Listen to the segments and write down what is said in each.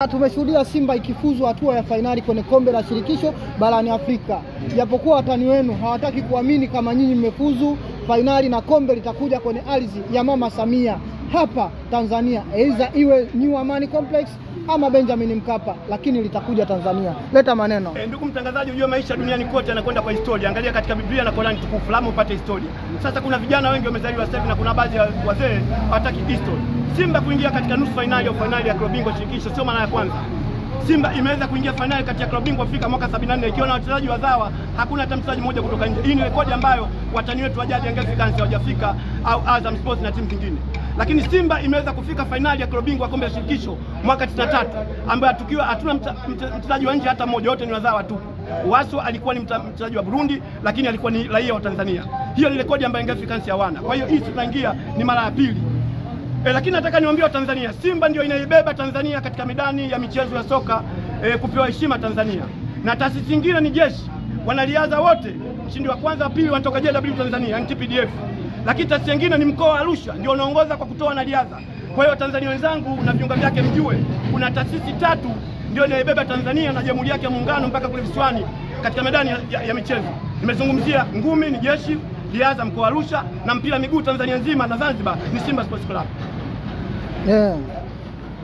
Tumeshuhudia Simba ikifuzu hatua ya fainali kwenye kombe la shirikisho barani Afrika. Japokuwa watani wenu hawataki kuamini kama nyinyi mmefuzu fainali na kombe litakuja kwenye ardhi ya Mama Samia hapa Tanzania. Aidha iwe New Amani Complex ama Benjamin Mkapa, lakini litakuja Tanzania. Leta maneno. Ndugu mtangazaji, unajua maisha duniani kote yanakwenda kwa historia. Angalia katika Biblia na Qur'ani tukufu, lazima upate historia. Sasa kuna vijana wengi wamezaliwa sasa na kuna baadhi ya wazee hawataki historia. Simba kuingia katika nusu finali au finali ya klabu bingwa shirikisho sio mara ya kwanza. Simba imeweza kuingia finali katika klabu bingwa Afrika mwaka 74 ikiwa na wachezaji wazawa, hakuna hata mchezaji mmoja kutoka nje. Hii ni rekodi ambayo watani wetu wajaji Young Africans hawajafika au Azam Sports na timu zingine. Lakini Simba imeweza kufika finali ya klabu bingwa kombe la shirikisho mwaka 93 ambayo tukiwa hatuna mchezaji wa nje hata mmoja, wote ni wazawa tu. Waso alikuwa ni mchezaji wa Burundi lakini alikuwa ni raia wa Tanzania. Hiyo ni rekodi ambayo Young Africans hawana. Kwa hiyo hii tunaingia ni mara ya pili. Lakini nataka niwaambie wa Tanzania, Simba ndio inaibeba Tanzania katika midani ya michezo ya soka kupewa heshima Tanzania. Na taasisi nyingine ni jeshi. Wanariadha wote, mshindi wa kwanza wa pili wanatoka JW Tanzania, TPDF. Lakini taasisi nyingine ni mkoa wa Arusha ndio unaongoza kwa kutoa wanariadha. Kwa hiyo Tanzania wenzangu na viunga vyake mjue, kuna taasisi tatu ndio inaibeba Tanzania na Jamhuri yake ya Muungano mpaka kule visiwani katika medani ya michezo. Nimezungumzia ngumi ni jeshi, riadha mkoa wa Arusha na mpira miguu Tanzania nzima na Zanzibar ni Simba Sports Club.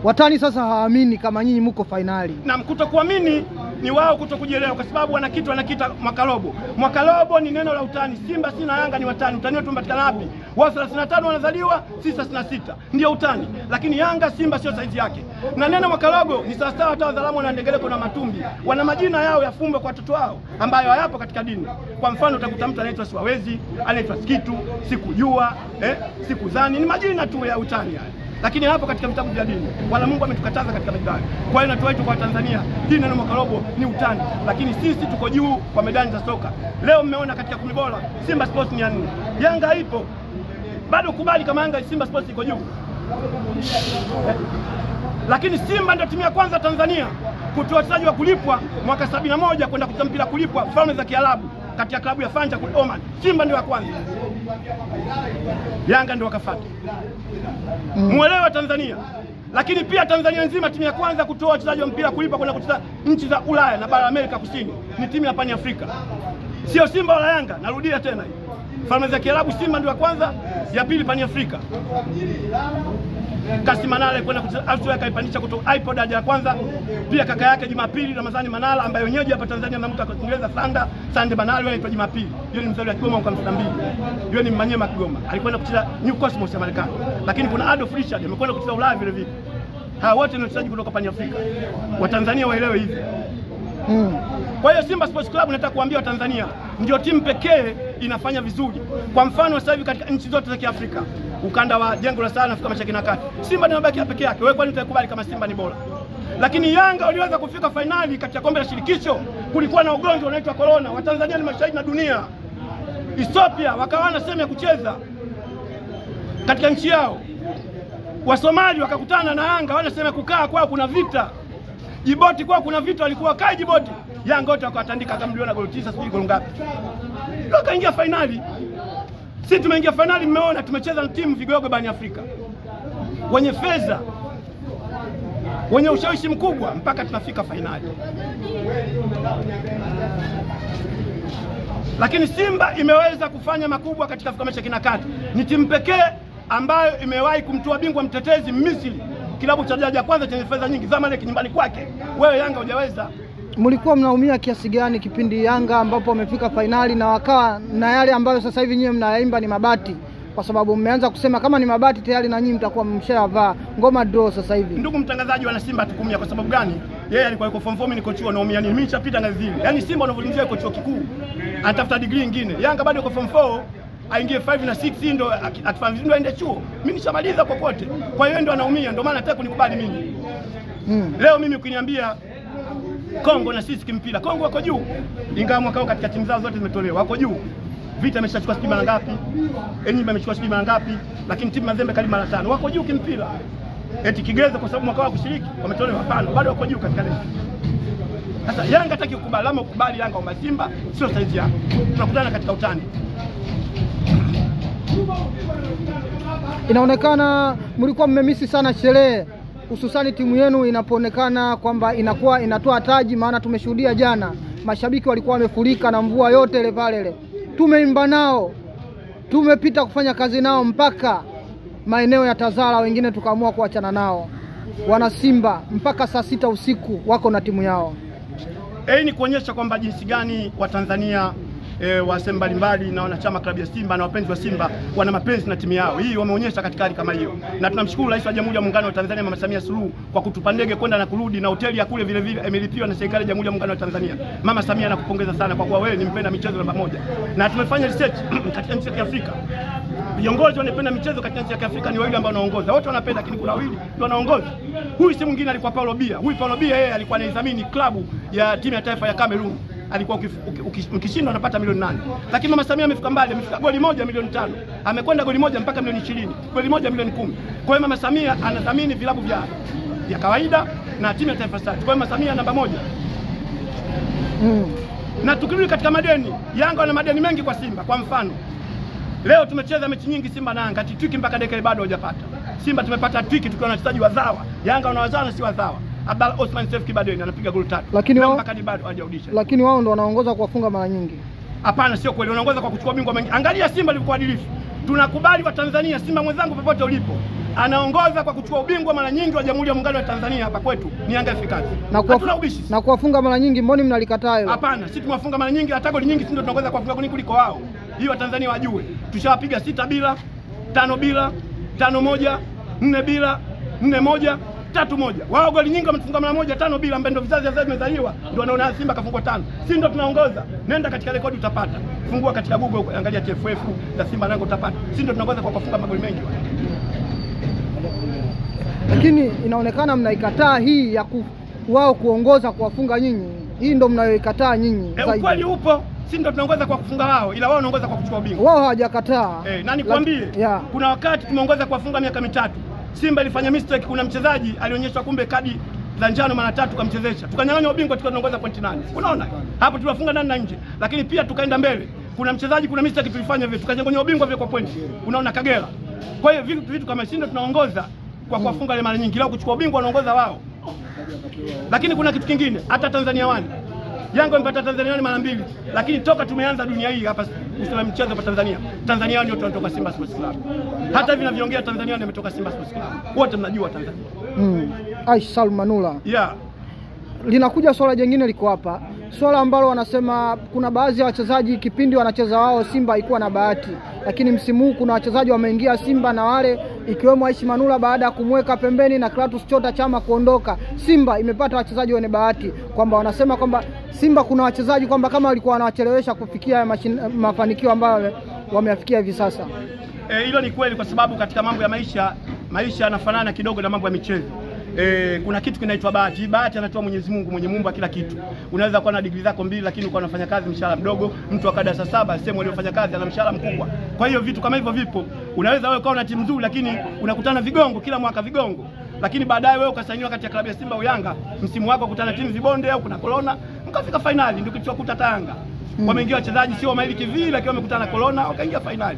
Watani sasa hawaamini kama nyinyi mko finali. Na kutokuamini ni wao kutokujielewa kwa sababu wanakita mwakalobo. Mwakalobo ni neno la utani. Simba sina Yanga ni watani. Utani wetu unapatikana wapi? Wao 35 wanazaliwa, sisi 36. Ndio utani. Lakini Yanga Simba sio saizi yake. Na neno mwakalobo ni sawasawa hata Wazalamu na Ndegeleko na Matumbi. Wana majina yao yafumbe kwa watoto wao ambayo hayapo katika dini. Kwa mfano utakuta mtu anaitwa Siwawezi, anaitwa Sikitu, Sikujua, Sikuzani, ni majina tu ya utani haya. Lakini hapo katika vitabu vya dini wala Mungu ametukataza katika medani. Kwa hiyo natoa wito kwa Tanzania, hii neno mwakalobo ni utani, lakini sisi tuko juu kwa medani za soka. Leo mmeona katika 10 bora Simba Sports ni 4. Yanga ipo. Bado kubali kama Yanga Simba Sports iko juu. Lakini Simba ndio timu ya kwanza Tanzania kutoa wachezaji wa kulipwa mwaka 71 kwenda kucheza mpira kulipwa Falme za Kiarabu katika klabu ya Fanja kule Oman. Simba ndio wa kwanza. Yanga ndio wakafuata. Muelewa Tanzania. Lakini pia Tanzania nzima timu ya kwanza kutoa wachezaji wa mpira kulipa kwenda kucheza nchi za Ulaya na bara Amerika Kusini ni timu ya Pani Afrika. Sio Simba wala Yanga, narudia tena hii. Falme za Kiarabu Simba ndio wa kwanza, ya pili Pani Afrika. Kasi Manala kwenda kucheza Australia kaipandisha kutoka iPod ya kwanza, pia kaka yake Jumapili Ramadhani Manala ambaye wenyeji hapa Tanzania na mtu akatengeneza Sande Manala anaitwa Jumapili. Yeye ni mzaliwa wa Kigoma mwaka 2002. Yeye ni Manyema Kigoma. Alikwenda kucheza New Cosmos ya Marekani. Lakini kuna Adolf Richard amekwenda kucheza Ulaya vile vile. Hawa wote ni wachezaji kutoka Pani Afrika. Watanzania waelewe hivi. Kwa hiyo Simba Sports Club nataka kuambia Watanzania ndio timu pekee inafanya vizuri. Kwa mfano sasa hivi katika nchi zote za Kiafrika, ukanda wa jengo la sana Afrika Mashariki na Kati, Simba ndio mabaki pekee yake. Wewe kwani utakubali kama Simba ni bora? Lakini Yanga waliweza kufika finali katika kombe la shirikisho, kulikuwa na ugonjwa unaitwa corona. Watanzania ni mashahidi na dunia. Ethiopia wakawana sehemu ya kucheza katika nchi yao. Wasomali wakakutana na Yanga wana sehemu ya kukaa kwao kuna vita. Djibouti kwao kuna vita walikuwa kai Djibouti. Yanga wote wakatandika kama milioni goli 9 sijui goli ngapi. Wakaingia finali. Sisi tumeingia finali, mmeona tumecheza na timu vigogo barani Afrika. Wenye fedha, wenye ushawishi mkubwa mpaka tunafika finali. Lakini Simba imeweza kufanya makubwa katika Afrika Mashariki na Kati. Ni timu pekee ambayo imewahi kumtoa bingwa mtetezi Misri, kilabu cha daraja ya kwanza chenye fedha nyingi, Zamalek nyumbani kwake. Wewe Yanga hujaweza. Mlikuwa mnaumia kiasi gani kipindi Yanga ambapo wamefika finali na wakawa na yale ambayo sasa hivi nyinyi mnayaimba ni mabati? Kwa sababu mmeanza kusema kama ni mabati tayari na nyinyi mtakuwa mshavaa ngoma draw sasa hivi. Ndugu mtangazaji, wana Simba tukumia kwa sababu gani? Yeye alikuwa yuko form 4, mimi niko chuo naumia nini? Mimi nishapita ngazi zile. Yaani Simba unavyozungumzia yuko chuo kikuu, anatafuta degree nyingine. Yanga bado yuko form 4, aingie 5 na 6 ndio atafanya ndio aende chuo. Mimi nishamaliza kokote. Kwa hiyo ndio anaumia, ndio maana nataka kunikubali mimi. Leo mimi ukiniambia Kongo na sisi kimpira, Kongo wako juu. Ingawa mwaka huu katika timu zao zote zimetolewa, wako juu. Vita imeshachukua sijui mara ngapi, Enyimba imechukua sijui mara ngapi, lakini timu Mazembe karibu mara 5. Wako juu kimpira. Eti Kigeza kwa sababu mwaka wao kushiriki wametolewa, hapana, bado wako juu katika ligi. Sasa Yanga hataki kukubali, ama ukubali Yanga au Simba sio saizi yako. Tunakutana katika utani. Inaonekana mlikuwa mmemisi sana sherehe hususani timu yenu inapoonekana kwamba inakuwa inatoa taji, maana tumeshuhudia jana mashabiki walikuwa wamefurika na mvua yote ile pale. Tumeimba nao, tumepita kufanya kazi nao mpaka maeneo ya Tazara, wengine tukaamua kuachana nao. Wana Simba mpaka saa 6 usiku wako na timu yao. Ni kuonyesha kwamba jinsi gani Watanzania wa sehemu mbalimbali na wanachama klabu ya Simba na wapenzi wa Simba wana mapenzi na timu yao. Hii wameonyesha katika hali kama hiyo. Na tunamshukuru Rais wa Jamhuri ya Muungano wa Tanzania Mama Samia Suluhu kwa kutupa ndege kwenda na kurudi, na hoteli ya kule vile vile imelipiwa na serikali ya Jamhuri ya Muungano wa Tanzania. Mama Samia nakupongeza sana kwa kuwa wewe ni mpenda michezo namba moja. Na tumefanya research katika nchi ya Afrika. Viongozi wanapenda michezo katika nchi ya Afrika ni wawili ambao wanaongoza. Wote wanapenda, lakini kuna wawili ndio wanaongoza. Huyu si mwingine, alikuwa Paulo Bia. Huyu Paulo Bia yeye alikuwa anaidhamini klabu ya timu ya taifa ya Cameroon. Alikuwa ukishindwa anapata milioni 8. Lakini Mama Samia amefika mbali, amefika goli moja milioni 5. Amekwenda goli moja mpaka milioni 20. Goli moja milioni 10. Kwa hiyo Mama Samia anadhamini vilabu vya kawaida na timu ya taifa Stars. Kwa hiyo Mama Samia namba moja. Na tukirudi katika madeni, Yanga wana madeni mengi kwa Simba. Kwa mfano, leo tumecheza mechi nyingi Simba na Yanga, twiki mpaka dakika bado hujapata. Simba tumepata twiki tukiwa na wachezaji wazawa. Yanga wana wazawa na si wazawa. Abdalla Osman Seif Kibadeni anapiga goli 3. Lakini wao mpaka bado hajarudisha. Lakini wao ndo wanaongoza kwa kufunga mara nyingi. Hapana, sio kweli. Wanaongoza kwa kuchukua bingwa mengi. Angalia Simba ilikuwa adilifu. Tunakubali wa Tanzania, Simba mwenzangu popote ulipo, anaongoza kwa kuchukua ubingwa mara nyingi wa Jamhuri ya Muungano wa Tanzania. Hapa kwetu ni Yanga Africans. Hatuna ubishi. Na kuwafunga mara nyingi, mbona mnalikataa hilo? Hapana, sisi tumewafunga mara nyingi, hata goli nyingi sisi ndio tunaongoza kwa kufunga kuliko wao. Hiyo Watanzania wajue. Tushawapiga 6 bila, 5 bila, 5 moja, 4 bila, 4 moja, 3 moja. Wao goli nyingi wamefunga mara moja, 5 bila, mbendo vizazi sasa vimezaliwa ndio wanaona Simba kafungwa 5. Sisi ndio tunaongoza. Nenda katika rekodi utapata. Fungua katika Google angalia TFF za Simba nango utapata. Sisi ndio tunaongoza kwa kufunga magoli mengi. Lakini inaonekana mnaikataa hii ya wao kuongoza kuwafunga nyinyi. Hii ndio mnayoikataa nyinyi. Ukweli upo. Sisi ndio tunaongoza kwa kufunga wao, ila wao wanaongoza kwa kuchukua ubingwa. Wao hawajakataa. Nani kuambie? Kuna wakati tumeongoza kwa kufunga miaka 3. Simba ilifanya mistake, kuna mchezaji alionyeshwa kumbe kadi za njano mara 3 kamchezesha. Tukanyang'anya ubingwa tukiwa tunaongoza pointi 8. Unaona? Hapo tuliwafunga ndani na nje. Lakini pia tukaenda mbele. Kuna mchezaji, kuna mistake tulifanya vile, tukanyang'anya ubingwa vile kwa pointi. Unaona Kagera. Kwa hiyo vitu kama sisi ndio tunaongoza kwa kuwafunga ile mara nyingi. Lao kuchukua ubingwa wanaongoza wao. Lakini kuna kitu kingine, hata Tanzania One. Yanga imepata Tanzania mara 2, lakini toka tumeanza dunia hii hapa usema mchezo hapa Tanzania ndio tunatoka Simba Sports Club. Hata hivi ninavyoongea Tanzania ndio imetoka Simba Sports Club. Wote mnajua Tanzania. Aish Salum Manula. Linakuja swala jingine liko hapa. Swala ambalo wanasema kuna baadhi ya wachezaji kipindi wanacheza wao Simba haikuwa na bahati. Lakini msimu huu kuna wachezaji wameingia Simba na wale ikiwemo Aish Manula baada ya kumweka pembeni na Clatous Chota Chama kuondoka. Simba imepata wachezaji wenye bahati, kwamba wanasema kwamba Simba kuna wachezaji kwamba kama walikuwa wanawachelewesha kufikia mafanikio ambayo wameyafikia hivi sasa. Hilo ni kweli, kwa sababu katika mambo ya maisha yanafanana kidogo na mambo ya michezo. Kuna kitu kinaitwa bahati. Bahati anatoa Mwenyezi Mungu, mwenye Mungu kila kitu. Unaweza kuwa na degree zako 2 lakini uko unafanya kazi mshahara mdogo. Mtu akada saa 7 sehemu aliyofanya kazi ana mshahara mkubwa. Kwa hiyo vitu kama hivyo vipo. Unaweza wewe kuwa na timu nzuri lakini unakutana vigongo kila mwaka vigongo. Lakini baadaye wewe ukasainiwa kati ya klabu ya Simba au Yanga, msimu wako kukutana timu vibonde au kuna corona, mkafika finali, ndio kilichokuta Yanga. Wameingia wachezaji sio maili kivili lakini wamekutana corona wakaingia finali.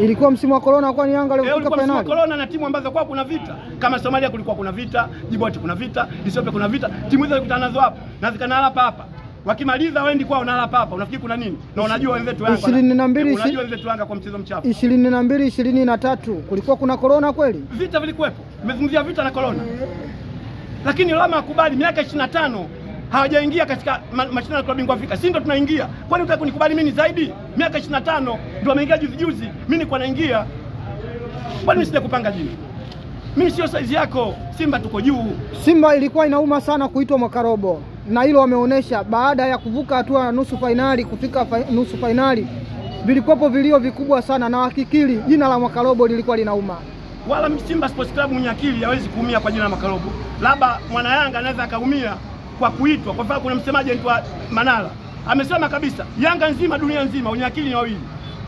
Ilikuwa msimu wa corona kwa ni Yanga leo kufika finali. Msimu wa corona na timu ambazo kwa kuna vita. Kama Somalia kulikuwa kuna vita, Djibouti kuna vita, Ethiopia kuna vita. Timu hizo zilikutana nazo hapa na zikanala hapa. Wakimaliza waendi kwao na hapa. Unafikiri kuna nini? Na unajua wenzetu Yanga. 22 unajua wenzetu Yanga kwa mchezo mchafu. 22 23 kulikuwa kuna corona kweli? Vita vilikuwepo. Nimezungumzia vita na corona. Lakini lama akubali miaka 25 hawajaingia katika mashindano ya klabu bingwa Afrika. Sisi ndo tunaingia. Kwani unataka kunikubali mimi zaidi? Miaka 25 ndio wameingia juzi. Mimi nilikuwa naingia. Kwani mimi sija kupanga jini? Mimi sio size yako. Simba tuko juu. Simba ilikuwa inauma sana kuitwa mwaka robo. Na hilo wameonesha baada ya kuvuka hatua ya nusu finali kufika nusu finali. Vilikuwepo vilio vikubwa sana na hakikili jina la mwaka robo lilikuwa linauma. Wala Simba Sports Club mwenye akili hawezi kuumia kwa jina la mwaka robo. Labda mwana Yanga anaweza akaumia kwa kuitwa. Kwa sababu kuna msemaji anaitwa Manala amesema kabisa Yanga nzima, dunia nzima wenye akili ni wawili,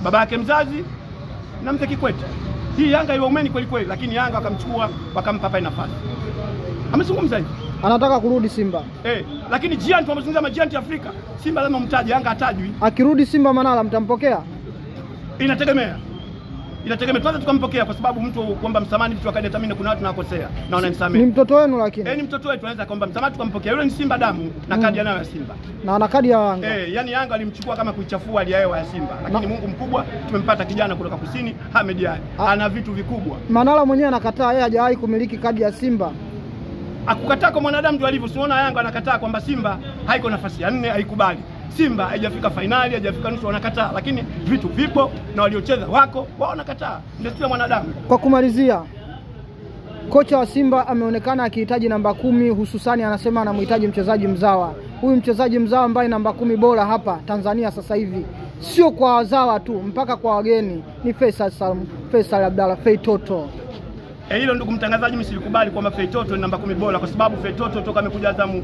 baba yake mzazi na Mzee Kikwete. Hii Yanga iwaumeni kweli kweli, lakini Yanga wakamchukua wakampa pale nafasi. Amezungumza hivi anataka kurudi Simba. Lakini giant tunazungumza majiant Afrika, Simba lazima mtaje, Yanga hatajwi. Akirudi Simba Manala mtampokea? Inategemea. Inategemea, tuanze tukampokea kwa sababu mtu kuomba msamaha vitu akadetamini kuna watu wanakosea na wananisamehe. Ni mtoto wenu lakini. Ni mtoto wetu, anaweza kuomba msamaha tukampokea. Yule ni Simba damu na kadi anayo ya Simba. Na ana kadi ya Yanga. Yani Yanga alimchukua kama kuichafua hali yao ya Simba. Lakini Mungu mkubwa tumempata kijana kutoka kusini Ahmed Ali. Ana vitu vikubwa. Manara mwenyewe anakataa, yeye hajawahi kumiliki kadi ya Simba. Akukataa kwa mwanadamu ndio alivyo. Unaona Yanga anakataa kwamba Simba haiko nafasi ya 4, haikubali. Simba haijafika finali, haijafika nusu, wanakataa. Lakini vitu vipo na waliocheza wako, wao wanakataa. Ndio kila mwanadamu. Kwa kumalizia, kocha wa Simba ameonekana akihitaji namba 10, hususani anasema anamhitaji mchezaji mzawa. Huyu mchezaji mzawa ambaye namba 10 bora hapa Tanzania sasa hivi, sio kwa wazawa tu, mpaka kwa wageni, ni Faisal Abdalla Feitoto. Hilo ndugu mtangazaji, mimi silikubali kwamba Feitoto ni namba 10 bora, kwa sababu Feitoto toka amekuja Azam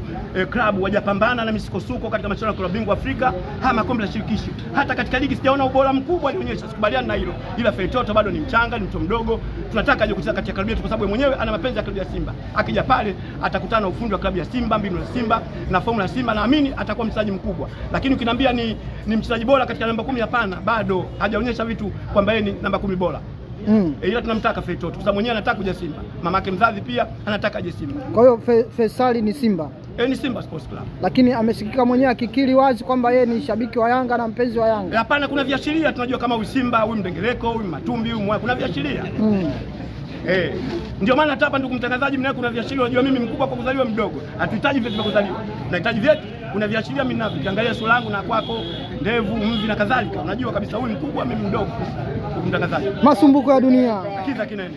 klabu wajapambana na misukosuko katika mashindano ya klabu bingwa Afrika, hama kombe la shirikisho. Hata katika ligi sijaona ubora mkubwa alionyesha, sikubaliana na hilo. Ila Feitoto bado ni mchanga, ni mtu mdogo. Tunataka aje kucheza katika klabu yetu kwa sababu mwenyewe ana mapenzi ya klabu ya Simba. Akija pale atakutana na ufundi wa klabu ya Simba, mbinu za Simba na formula ya Simba, naamini atakuwa mchezaji mkubwa. Lakini ukiniambia ni mchezaji bora katika namba 10, hapana, bado hajaonyesha vitu kwamba yeye ni namba 10 bora. Ila tunamtaka Feitoto kwa sababu mwenyewe anataka kuja Simba. Mamake mzazi pia anataka aje Simba. Kwa hiyo Faisal ni Simba. Ni Simba Sports Club. Lakini amesikika mwenyewe akikiri wazi kwamba yeye ni shabiki wa Yanga na mpenzi wa Yanga. Hapana, kuna viashiria tunajua kama huyu Simba, huyu Mdengeleko, huyu Matumbi, huyu kuna viashiria. Ndio maana hata ndugu mtangazaji, mnaye kuna viashiria. Unajua mimi mkubwa kwa kuzaliwa mdogo. Hatuhitaji vyetu vya kuzaliwa. Tunahitaji vyetu. Kuna viashiria mimi ninavyo. Ukiangalia sura yangu na kwako, ndevu, mvi na kadhalika, unajua kabisa huyu mkubwa, mimi mdogo. Ndugu mtangazaji. Masumbuko ya dunia. Kiza kinene.